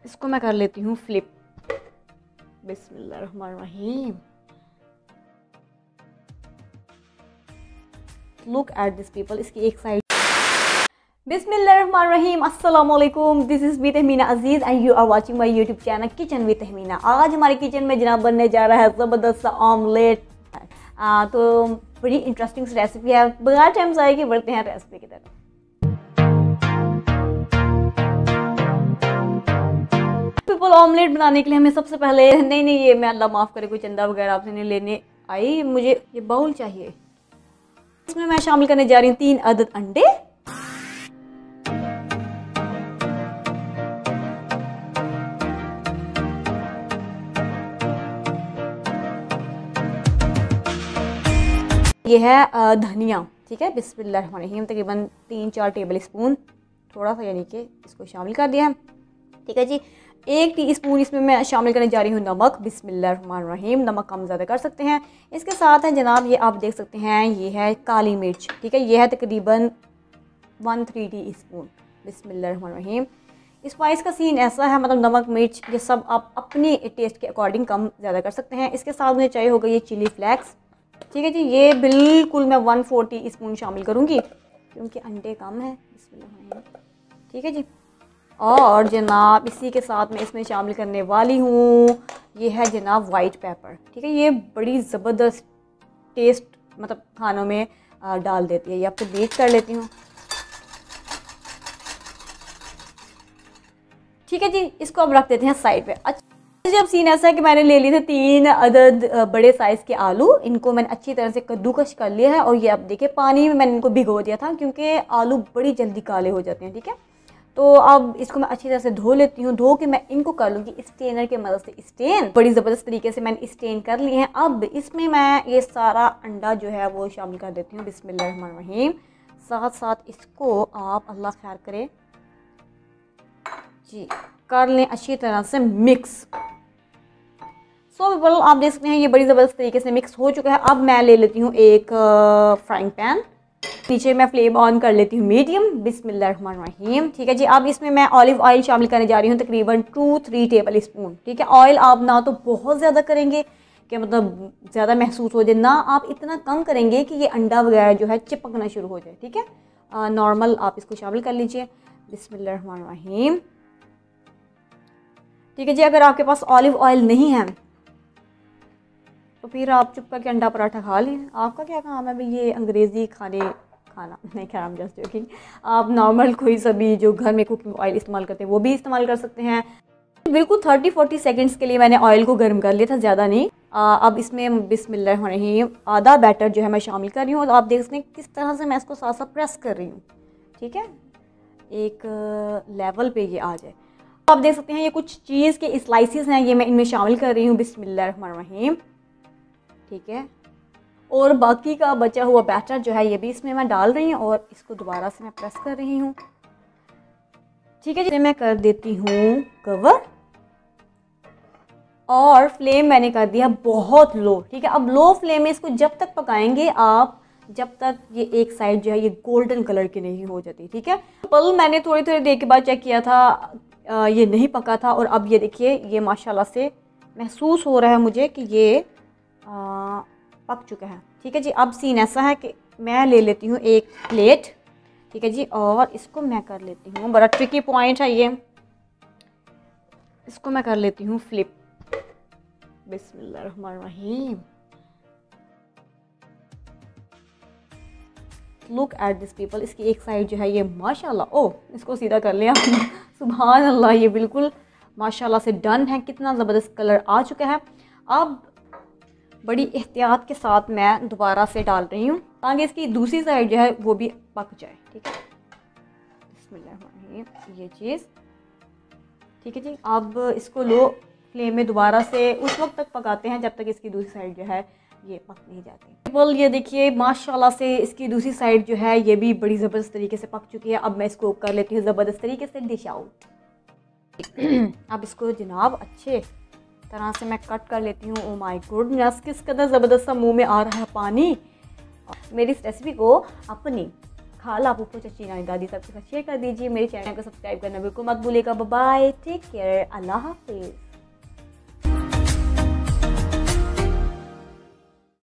इसको मैं कर लेती हूँ फ्लिप। बिस्मिल्लाहिर्रहमानिर्रहीम। Look at this people. इसकी एक साइड। बिस्मिल्लाहिर्रहमानिर्रहीम। अस्सलाम वालेकुम। This is me Tahmina Aziz and you are watching my YouTube channel kitchen with Tahmina. आज हमारे किचन में जनाब बनने जा रहा है ज़बरदस्त सा ऑमलेट। तो बड़ी इंटरेस्टिंग रेसिपी है। बगैर टाइम ज़ाया के बढ़ते हैं रेसिपी की तरफ। पीपल ऑमलेट बनाने के लिए हमें सबसे पहले नहीं ये मैं अल्लाह माफ़ करे कोई चंदा वगैरह आपसे नहीं लेने आई। मुझे ये बाउल चाहिए। इसमें मैं शामिल करने जा रही हूँ 3 अदद अंडे। ये है धनिया। ठीक है, बिस्मिल्लाहिर्रहमानिर्रहीम। तकरीबन 3-4 टेबल स्पून, थोड़ा सा यानी कि इसको शामिल कर दिया है। ठीक है जी। 1 टीस्पून इसमें मैं शामिल करने जा रही हूँ नमक। बिस्मिल्लाहिर्रहमानिर्रहीम। नमक कम ज़्यादा कर सकते हैं। इसके साथ है जनाब ये आप देख सकते हैं ये है काली मिर्च। ठीक है, ये है तकरीबन 1-3 टीस्पून। बिस्मिल्लाहिर्रहमानिर्रहीम। स्पाइस का सीन ऐसा है, मतलब नमक मिर्च ये सब आप अपनी टेस्ट के अकॉर्डिंग कम ज़्यादा कर सकते हैं। इसके साथ मुझे चाहिए होगा ये चिली फ्लेक्स। ठीक है जी, ये बिल्कुल मैं 1/4 टीस्पून शामिल करूँगी क्योंकि अंडे कम है। ठीक है जी। और जनाब इसी के साथ मैं इसमें शामिल करने वाली हूँ ये है जनाब वाइट पेपर। ठीक है, ये बड़ी ज़बरदस्त टेस्ट मतलब खानों में डाल देती है। ये आपको बीट कर लेती हूँ। ठीक है जी, इसको अब रख देते हैं साइड पे। अच्छा, जब सीन ऐसा है कि मैंने ले लिए थे 3 अदद बड़े साइज़ के आलू। इनको मैंने अच्छी तरह से कद्दूकश कर लिया है और ये आप देखिए पानी में मैंने इनको भिगो दिया था क्योंकि आलू बड़ी जल्दी काले हो जाते हैं। ठीक है, तो अब इसको मैं अच्छी तरह से धो लेती हूँ। धो के मैं इनको कर लूँगी स्टेनर के मदद से स्टेन। बड़ी ज़बरदस्त तरीके से मैंने स्टेन कर लिए हैं। अब इसमें मैं ये सारा अंडा जो है वो शामिल कर देती हूँ। बिस्मिल्लाहिर्रहमानिर्रहीम। साथ साथ इसको आप अल्लाह खैर करे जी कर लें अच्छी तरह से मिक्स। पीपल आप देख सकते हैं ये बड़ी ज़बरदस्त तरीके से मिक्स हो चुका है। अब मैं ले लेती हूँ एक फ्राइंग पैन। नीचे मैं फ्लेम ऑन कर लेती हूँ मीडियम। बिस्मिल्लाहिर्रहमानिर्रहीम। ठीक है जी। अब इसमें मैं ऑलिव ऑयल शामिल करने जा रही हूँ तकरीबन 2-3 टेबल स्पून। ठीक है, ऑयल आप ना तो बहुत ज़्यादा करेंगे कि मतलब ज़्यादा महसूस हो जाए, ना आप इतना कम करेंगे कि ये अंडा वगैरह जो है चिपकना शुरू हो जाए। ठीक है, नॉर्मल आप इसको शामिल कर लीजिए। बिस्मिल्लाहिर्रहमानिर्रहीम। ठीक है जी। अगर आपके पास ऑलिव ऑयल नहीं है तो फिर आप चुप करके अंडा पराठा खा लें। आपका क्या काम है भाई ये अंग्रेज़ी खाना नहीं। खैर, I'm just joking। आप नॉर्मल कोई सा भी जो घर में कुकिंग ऑयल इस्तेमाल करते हैं वो भी इस्तेमाल कर सकते हैं। बिल्कुल 30-40 सेकंड्स के लिए मैंने ऑयल को गर्म कर लिया था, ज़्यादा नहीं। अब इसमें बिस्मिल्लाहिर्रहमानिर्रहीम आधा बैटर जो है मैं शामिल कर रही हूँ। तो आप देख सकते हैं किस तरह से मैं इसको साथ साथ प्रेस कर रही हूँ। ठीक है, एक लेवल पे ये आ जाए। आप देख सकते हैं ये कुछ चीज़ के स्लाइसिस हैं, ये मैं इनमें शामिल कर रही हूँ। बिस्मिल्लाहिर्रहमानिर्रहीम। ठीक है, और बाकी का बचा हुआ बैटर जो है ये भी इसमें मैं डाल रही हूँ और इसको दोबारा से मैं प्रेस कर रही हूँ। ठीक है जी, मैं कर देती हूँ कवर और फ्लेम मैंने कर दिया बहुत लो। ठीक है, अब लो फ्लेम में इसको जब तक पकाएंगे आप जब तक ये एक साइड जो है ये गोल्डन कलर की नहीं हो जाती। ठीक है, पल मैंने थोड़ी थोड़ी देर के बाद चेक किया था ये नहीं पका था और अब ये देखिए ये माशाल्लाह से महसूस हो रहा है मुझे कि ये पक चुका है। ठीक है जी। अब सीन ऐसा है कि मैं ले लेती हूँ एक प्लेट। ठीक है जी, और इसको मैं कर लेती हूँ, बड़ा ट्रिकी पॉइंट है ये, इसको मैं कर लेती हूँ फ्लिप। बिस्मिल्लाहिर्रहमानिर्रहीम। Look at this people. इसकी एक साइड जो है ये माशाल्लाह, ओ इसको सीधा कर लिया सुभान अल्लाह, ये बिल्कुल माशाल्लाह से डन है। कितना ज़बरदस्त कलर आ चुका है। अब बड़ी एहतियात के साथ मैं दोबारा से डाल रही हूँ ताकि इसकी दूसरी साइड जो है वो भी पक जाए। ठीक है, बिस्मिल्लाहिर्रहमानिर्रहीम ये चीज़। ठीक है जी। अब इसको लो फ्लेम में दोबारा से उस वक्त तक पकाते हैं जब तक इसकी दूसरी साइड जो है ये पक नहीं जाती। well, ये देखिए माशाल्लाह से इसकी दूसरी साइड जो है ये भी बड़ी ज़बरदस्त तरीके से पक चुकी है। अब मैं इसको कर लेती हूँ ज़बरदस्त तरीके से डिश आउट। अब इसको जनाब अच्छे तरह से मैं कट कर लेती हूँ। ओ माय गुडनेस, किस कदर ज़बरदस्त सा मुंह में आ रहा है पानी। मेरी इस रेसिपी को अपनी खाला फूफो चाची नानी दादी सबके साथ शेयर कर दीजिए। मेरे चैनल को सब्सक्राइब करना बिल्कुल मत भूलिएगा। बाय, टेक केयर, अल्लाह हाफिज़।